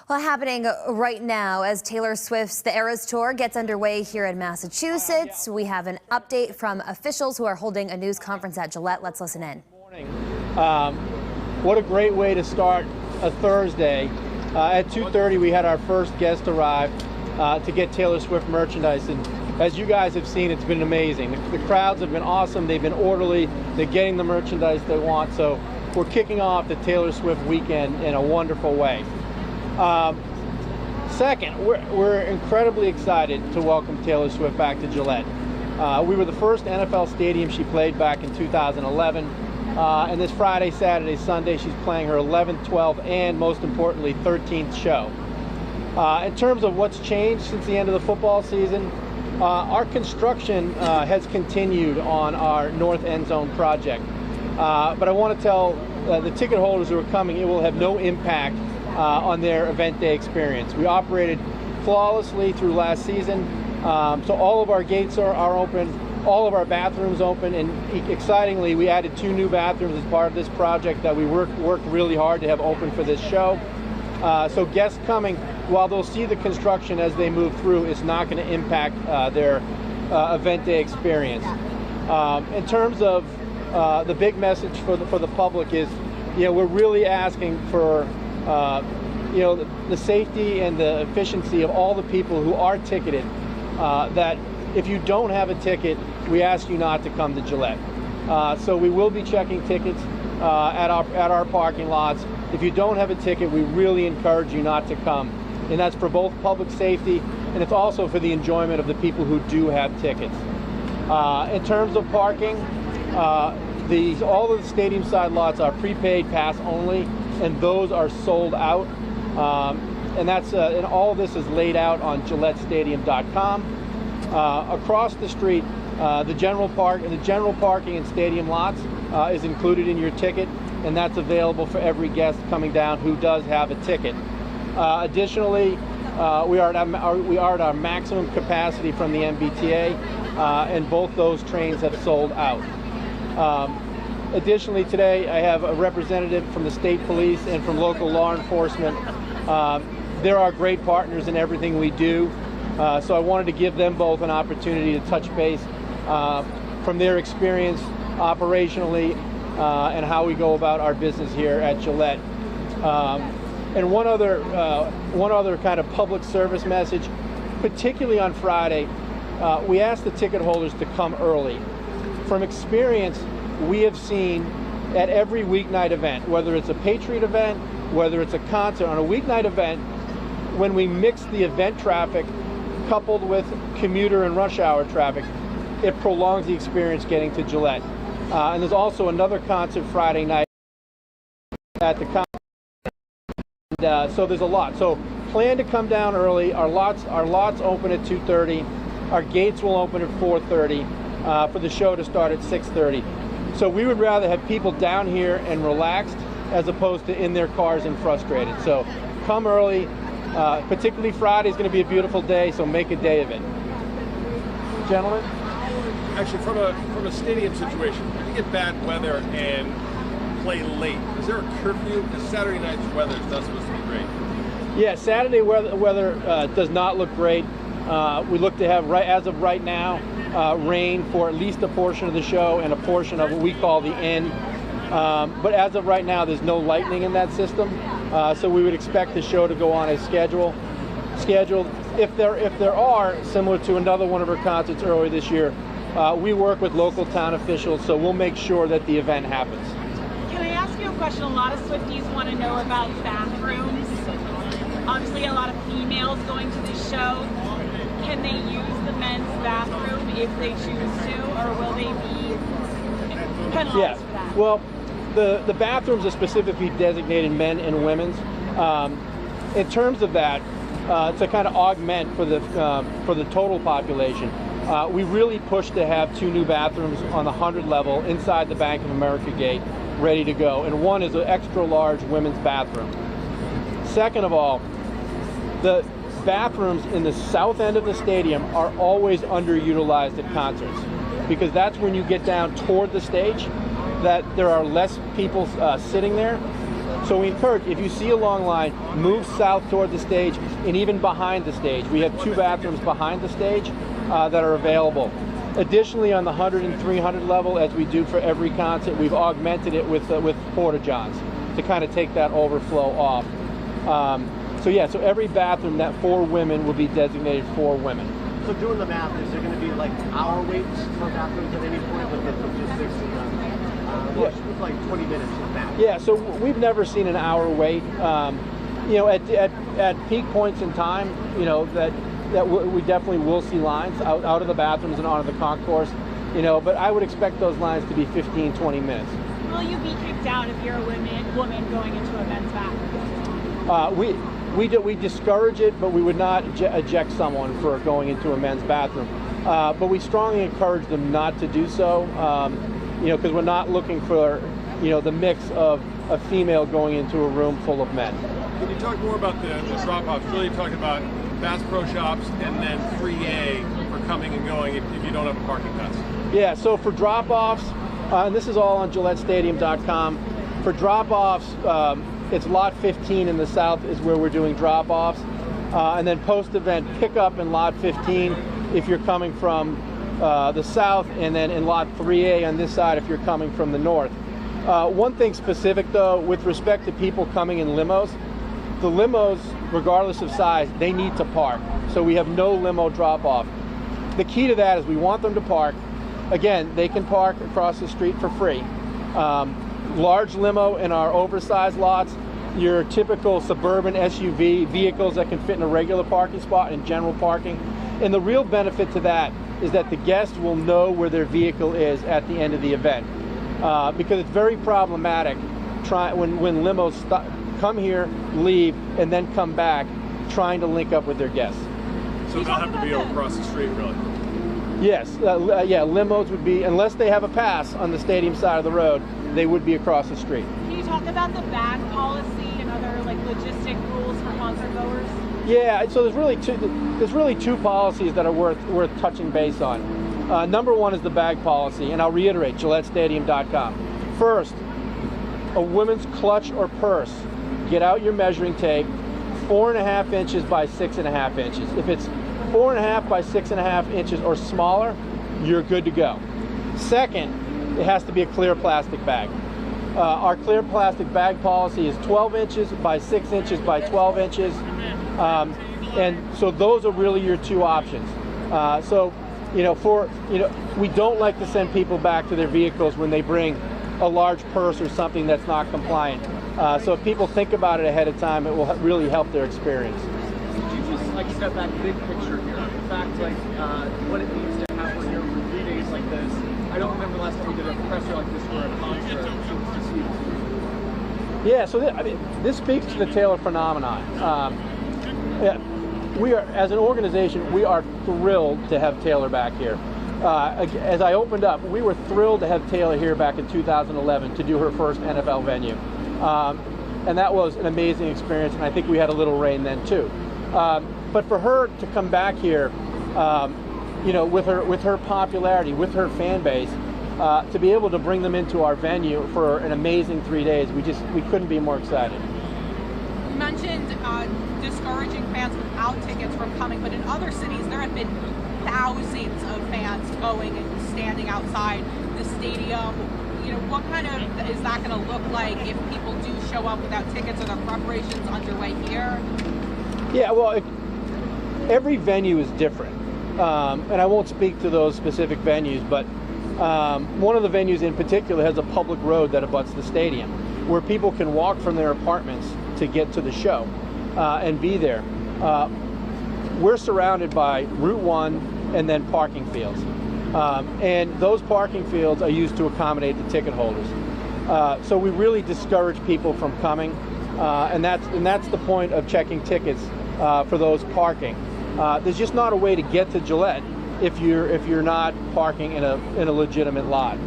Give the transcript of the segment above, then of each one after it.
Well, happening right now as Taylor Swift's The Eras Tour gets underway here in Massachusetts. We have an update from officials who are holding a news conference at Gillette. Let's listen in. What a great way to start a Thursday. At 2:30 we had our first guest arrive to get Taylor Swift merchandise, and as you guys have seen, it's been amazing. The crowds have been awesome. They've been orderly. They're getting the merchandise they want, so we're kicking off the Taylor Swift weekend in a wonderful way. Second, we're incredibly excited to welcome Taylor Swift back to Gillette. We were the first NFL stadium she played back in 2011. And this Friday, Saturday, Sunday, she's playing her 11th, 12th, and most importantly, 13th show. In terms of what's changed since the end of the football season, our construction has continued on our north end zone project. But I want to tell the ticket holders who are coming, it will have no impact on their event day experience. We operated flawlessly through last season, so all of our gates are open, all of our bathrooms open, and excitingly, we added 2 new bathrooms as part of this project that we worked really hard to have open for this show. So guests coming, while they'll see the construction as they move through, it's not going to impact their event day experience. In terms of the big message for the public is, we're really asking for the safety and the efficiency of all the people who are ticketed, that if you don't have a ticket, we ask you not to come to Gillette. So we will be checking tickets at our parking lots. If you don't have a ticket, we really encourage you not to come. And that's for both public safety, and it's also for the enjoyment of the people who do have tickets. In terms of parking, all of the stadium side lots are prepaid pass only, and those are sold out. And all of this is laid out on GilletteStadium.com. Across the street, the general parking and stadium lots is included in your ticket, and that's available for every guest coming down who does have a ticket. Additionally, we are at our maximum capacity from the MBTA, and both those trains have sold out. Additionally, today I have a representative from the state police and from local law enforcement. They're our great partners in everything we do, so I wanted to give them both an opportunity to touch base from their experience operationally and how we go about our business here at Gillette. And one other kind of public service message, particularly on Friday, we asked the ticket holders to come early. From experience, we have seen at every weeknight event, whether it's a Patriot event, whether it's a concert, on a weeknight event, when we mix the event traffic coupled with commuter and rush hour traffic, it prolongs the experience getting to Gillette. And there's also another concert Friday night at the concert. So there's a lot. So plan to come down early. Our lots open at 2:30. Our gates will open at 4:30 for the show to start at 6:30. So we would rather have people down here and relaxed as opposed to in their cars and frustrated. So come early. Particularly Friday is going to be a beautiful day, so make a day of it. Gentlemen? Actually, from a stadium situation, if you get bad weather and play late, is there a curfew? Because Saturday night's weather is not supposed to be great. Yeah, Saturday weather does not look great. We look to have, as of right now, rain for at least a portion of the show and a portion of what we call the end. But as of right now, there's no lightning in that system, so we would expect the show to go on as scheduled. If there are, similar to another one of our concerts earlier this year, we work with local town officials, so we'll make sure that the event happens. Can I ask you a question? A lot of Swifties want to know about bathrooms. Obviously, a lot of females going to this show. Can they use the men's bathroom if they choose to, or will they be penalized for that? Well, the bathrooms are specifically designated men and women's. In terms of that, to kind of augment for the total population, we really pushed to have 2 new bathrooms on the 100 level inside the Bank of America gate, ready to go, and one is an extra large women's bathroom. Second of all, the bathrooms in the south end of the stadium are always underutilized at concerts, because that's when you get down toward the stage that there are less people sitting there. So we encourage, if you see a long line, move south toward the stage and even behind the stage. We have 2 bathrooms behind the stage that are available. Additionally, on the 100 and 300 level, as we do for every concert, we've augmented it with porta-johns to kind of take that overflow off. So yeah, so every bathroom, that for women, will be designated for women. So doing the math, is there going to be like hour waits for bathrooms at any point with the logistics? It's like 20 minutes of math. Yeah, so we've never seen an hour wait. You know, at peak points in time, you know, that we definitely will see lines out of the bathrooms and onto the concourse. You know, but I would expect those lines to be 15, 20 minutes. Will you be kicked out if you're a woman going into a men's bathroom? We discourage it, but we would not eject someone for going into a men's bathroom. But we strongly encourage them not to do so, you know, because we're not looking for, you know, the mix of a female going into a room full of men. Can you talk more about the drop-offs? Really talking about Bass Pro Shops and then 3A for coming and going if you don't have a parking pass. Yeah, so for drop-offs, and this is all on GilletteStadium.com. For drop-offs, it's lot 15 in the south is where we're doing drop-offs. And then post-event pickup in lot 15 if you're coming from the south, and then in lot 3A on this side if you're coming from the north. One thing specific though, with respect to people coming in limos, the limos, regardless of size, they need to park. So we have no limo drop-off. The key to that is we want them to park. Again, they can park across the street for free. Large limo in our oversized lots, your typical suburban SUV, vehicles that can fit in a regular parking spot and general parking. And the real benefit to that is that the guest will know where their vehicle is at the end of the event. Because it's very problematic when limos come here, leave, and then come back trying to link up with their guests. So they'll have to be across the street, really? Yes, yeah, limos would be, unless they have a pass on the stadium side of the road, they would be across the street. Can you talk about the bag policy and other like logistic rules for concert goers? Yeah, so there's really two policies that are worth touching base on. Number one is the bag policy, and I'll reiterate, GilletteStadium.com. First, a women's clutch or purse. Get out your measuring tape, 4.5 inches by 6.5 inches. If it's 4.5 by 6.5 inches or smaller, you're good to go. Second, it has to be a clear plastic bag. Our clear plastic bag policy is 12 inches by 6 inches by 12 inches. And so those are really your two options. So, we don't like to send people back to their vehicles when they bring a large purse or something that's not compliant. So if people think about it ahead of time, it will really help their experience. Could you just step back big picture here? In fact, what it means to have when you're for 3 days like this. I don't remember the last time we did a presser like this for a concert. Yeah, so this speaks to the Taylor phenomenon. We are, as an organization, we are thrilled to have Taylor back here. As I opened up, we were thrilled to have Taylor here back in 2011 to do her first NFL venue. And that was an amazing experience, and I think we had a little rain then too. But for her to come back here, with her popularity, with her fan base, to be able to bring them into our venue for an amazing 3 days, we couldn't be more excited. You mentioned discouraging fans without tickets from coming, but in other cities there have been thousands of fans going and standing outside the stadium. What kind of is that going to look like if people do show up without tickets? Are there preparations underway here? Yeah, well, every venue is different, and I won't speak to those specific venues, but one of the venues in particular has a public road that abuts the stadium, where people can walk from their apartments to get to the show and be there. We're surrounded by Route 1 and then parking fields. And those parking fields are used to accommodate the ticket holders. So we really discourage people from coming, and that's the point of checking tickets for those parking. There's just not a way to get to Gillette if you're not parking in a legitimate lot.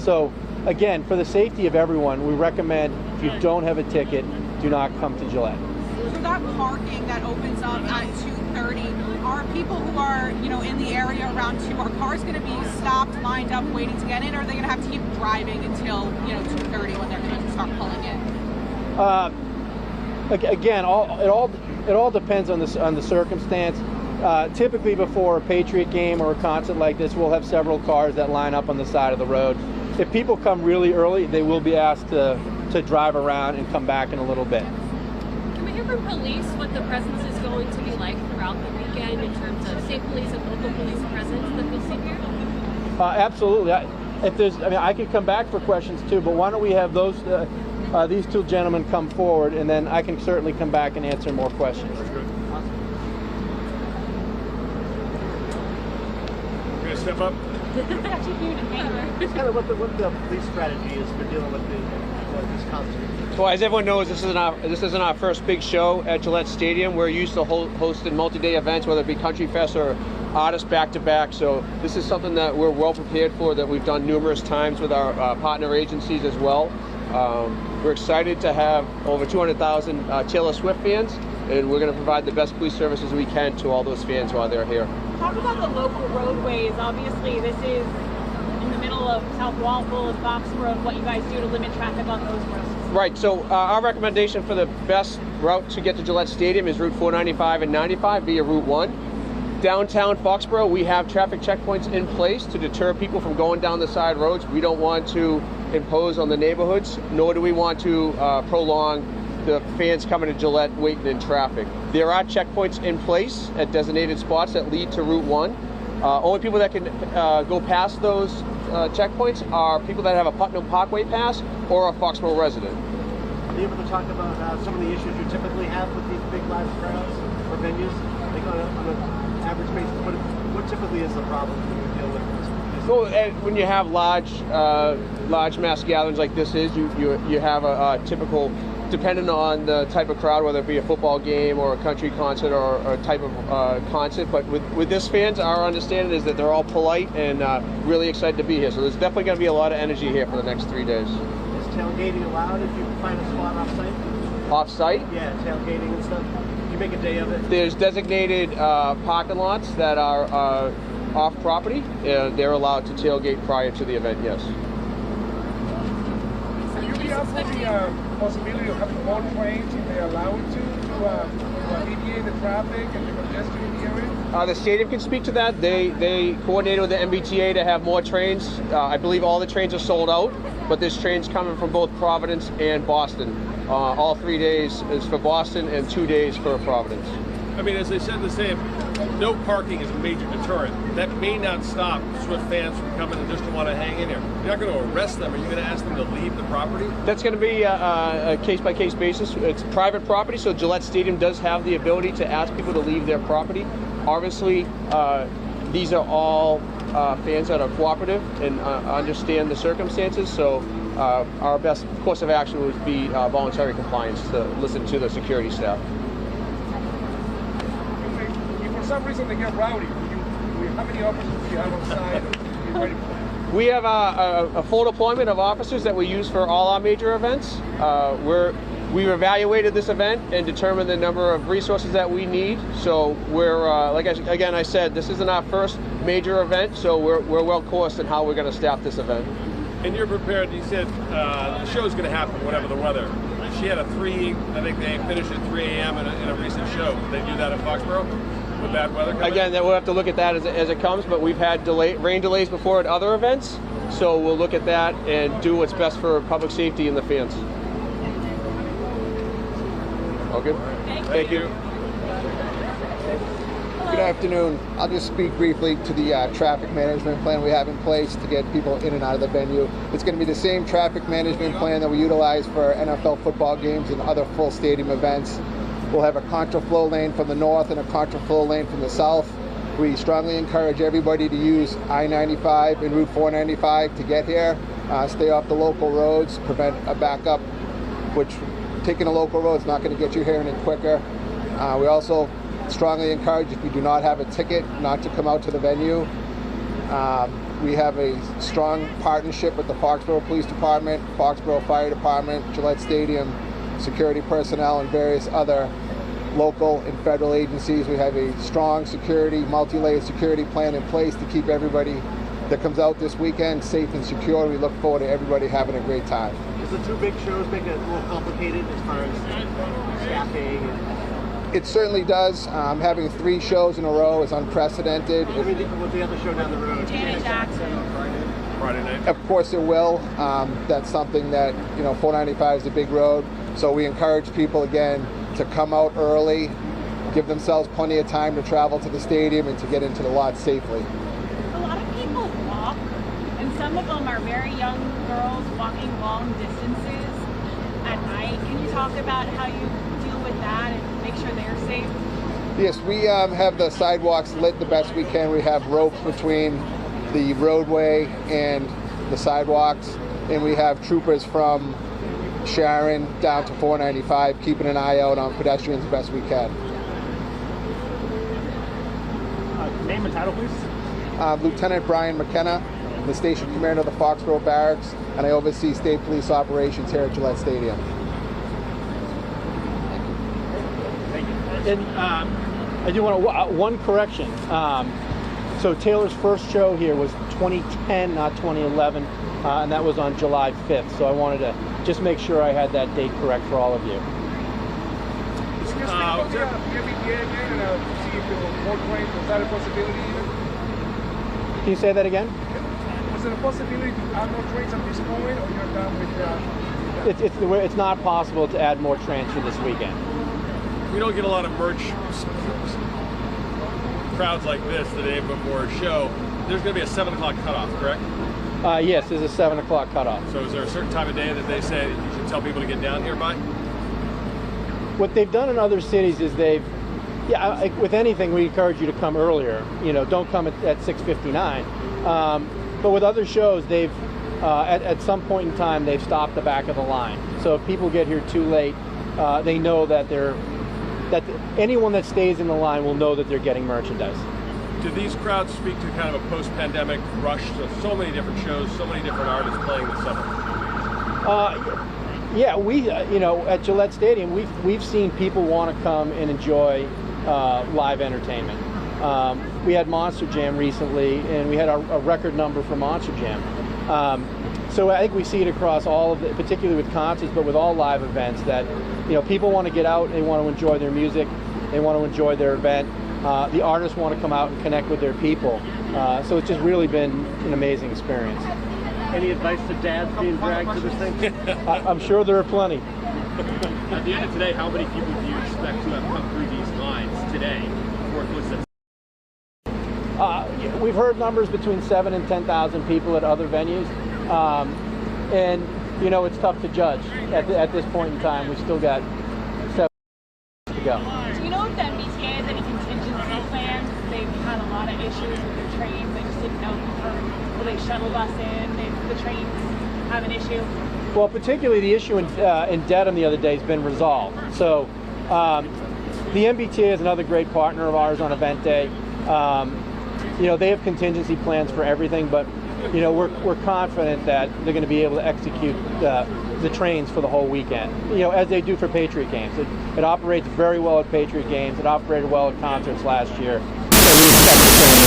So again, for the safety of everyone, we recommend if you don't have a ticket, do not come to Gillette. So that parking that opens up at 2:30, are people who are in the area around 2, are cars going to be stopped, lined up, waiting to get in, or are they going to have to keep driving until 2:30 when they're going to start pulling in? Again, it all depends on the circumstance. Typically, before a Patriot game or a concert like this, we'll have several cars that line up on the side of the road. If people come really early, they will be asked to drive around and come back in a little bit. Can we hear from police what the presence is going to be like throughout the weekend in terms of state police and local police presence that we'll see here? Absolutely. I could come back for questions too, but why don't we have these two gentlemen come forward, and then I can certainly come back and answer more questions. That's good. We're gonna step up. It's kind of what the police strategy is for dealing with this concert. Well, as everyone knows, this isn't our first big show at Gillette Stadium. We're used to hosting multi-day events, whether it be Country Fest or artists back-to-back. So this is something that we're well prepared for, that we've done numerous times with our partner agencies as well. We're excited to have over 200,000 Taylor Swift fans, and we're going to provide the best police services we can to all those fans while they're here. Talk about the local roadways. Obviously, this is in the middle of South Walpole and Foxborough. What you guys do to limit traffic on those roads? Right, so our recommendation for the best route to get to Gillette Stadium is Route 495 and 95 via Route 1. Downtown Foxborough, we have traffic checkpoints in place to deter people from going down the side roads. We don't want to impose on the neighborhoods, nor do we want to prolong the fans coming to Gillette waiting in traffic. There are checkpoints in place at designated spots that lead to Route 1. Only people that can go past those checkpoints are people that have a Putnam Parkway pass or a Foxborough resident. Are you able to talk about some of the issues you typically have with these big live crowds or venues? Like on an average basis, what typically is the problem that you deal with? Well, when you have large mass gatherings like this is, you have a typical, depending on the type of crowd, whether it be a football game or a country concert or a type of concert. But with this fans, our understanding is that they're all polite and really excited to be here. So there's definitely going to be a lot of energy here for the next 3 days. Is tailgating allowed if you find a spot off-site? Off-site? Yeah, tailgating and stuff. You make a day of it? There's designated parking lots that are off property. They're allowed to tailgate prior to the event, yes. Will you be up for the possibility of having more trains if they allow it to alleviate the traffic and the congestion in the area? The stadium can speak to that. They coordinated with the MBTA to have more trains. I believe all the trains are sold out, but there's trains coming from both Providence and Boston. All 3 days is for Boston and 2 days for Providence. I mean, as they said the same, no parking is a major deterrent. That may not stop Swift fans from coming and just to want to hang in here. You're not going to arrest them. Are you going to ask them to leave the property? That's going to be a case-by-case basis. It's private property, so Gillette Stadium does have the ability to ask people to leave their property. Obviously, these are all fans that are cooperative and understand the circumstances, so our best course of action would be voluntary compliance to listen to the security staff. For some reason they get rowdy. How many officers do you have on site? We have a full deployment of officers that we use for all our major events. We've evaluated this event and determined the number of resources that we need. So we're, I said, this isn't our first major event, so we're well coursed in how we're going to staff this event. And you're prepared, you said the show's going to happen whatever the weather. She had I think they finished at 3 a.m. in a recent show. Would they do that in Foxborough? With bad weather coming? Again, we'll have to look at that as it comes, but we've had rain delays before at other events, so we'll look at that and do what's best for public safety and the fans. All good? Thank you. Good afternoon. I'll just speak briefly to the traffic management plan we have in place to get people in and out of the venue. It's going to be the same traffic management plan that we utilize for NFL football games and other full stadium events. We'll have a contraflow lane from the north and a contraflow lane from the south. We strongly encourage everybody to use I-95 and Route 495 to get here. Stay off the local roads, prevent a backup, which taking a local road is not going to get you here any quicker. We also strongly encourage, if you do not have a ticket, not to come out to the venue. We have a strong partnership with the Foxborough Police Department, Foxborough Fire Department, Gillette Stadium, security personnel, and various other local and federal agencies. We have a strong security, multi-layered security plan in place to keep everybody that comes out this weekend safe and secure. We look forward to everybody having a great time. Is the two big shows make it more complicated as far as staffing? It certainly does. Having 3 shows in a row is unprecedented. I mean, with the other show down the road, Janet Jackson. Friday night. Of course it will. That's something that, 495 is a big road. So we encourage people, again, to come out early, give themselves plenty of time to travel to the stadium and to get into the lot safely. A lot of people walk, and some of them are very young girls walking long distances at night. Can you talk about how you deal with that and make sure they're safe? Yes, we have the sidewalks lit the best we can. We have ropes between the roadway and the sidewalks, and we have troopers from Sharon down to 495 keeping an eye out on pedestrians the best we can. name and title, please. Lieutenant Brian McKenna, the station commander of the Foxborough Barracks, and I oversee state police operations here at Gillette Stadium. Thank you. And I do want to one correction. So Taylor's first show here was 2010, not 2011, and that was on July 5th. So I wanted to just make sure I had that date correct for all of you. See if there were more trains. Was that a possibility even? Can you say that again? Was it a possibility to add more trains at this point, or you're done with It's not possible to add more trains for this weekend. We don't get a lot of merch crowds like this the day before a show. There's going to be a 7 o'clock cutoff, correct? Yes, there's a 7 o'clock cutoff. So is there a certain time of day that they say that you should tell people to get down here by? What they've done in other cities is with anything, we encourage you to come earlier. Don't come at 6:59. But with other shows, they've at some point in time they've stopped the back of the line. So if people get here too late, they know that anyone that stays in the line will know that they're getting merchandise. Do these crowds speak to kind of a post-pandemic rush? So many different shows, so many different artists playing this summer. Yeah, we at Gillette Stadium, we've seen people want to come and enjoy live entertainment. We had Monster Jam recently, and we had a record number for Monster Jam. So I think we see it across all of it, particularly with concerts, but with all live events, that people want to get out, they want to enjoy their music, they want to enjoy their event. The artists want to come out and connect with their people. So it's just really been an amazing experience. Any advice to dads being dragged to this thing? I'm sure there are plenty. At the end of today, how many people do you expect to have come through these lines today before it goes to? We've heard numbers between 7,000 and 10,000 people at other venues, and it's tough to judge at this point in time. We've still got 7 to go. Do you know if the MBTA has any contingency plans? They've had a lot of issues with their trains. They just didn't know will they shuttle bus in if the trains have an issue? Well, particularly the issue in Dedham the other day has been resolved. So the MBTA is another great partner of ours on event day. They have contingency plans for everything, but we're confident that they're going to be able to execute the trains for the whole weekend, as they do for Patriot games. It operates very well at Patriot games. It operated well at concerts last year. So we expect the train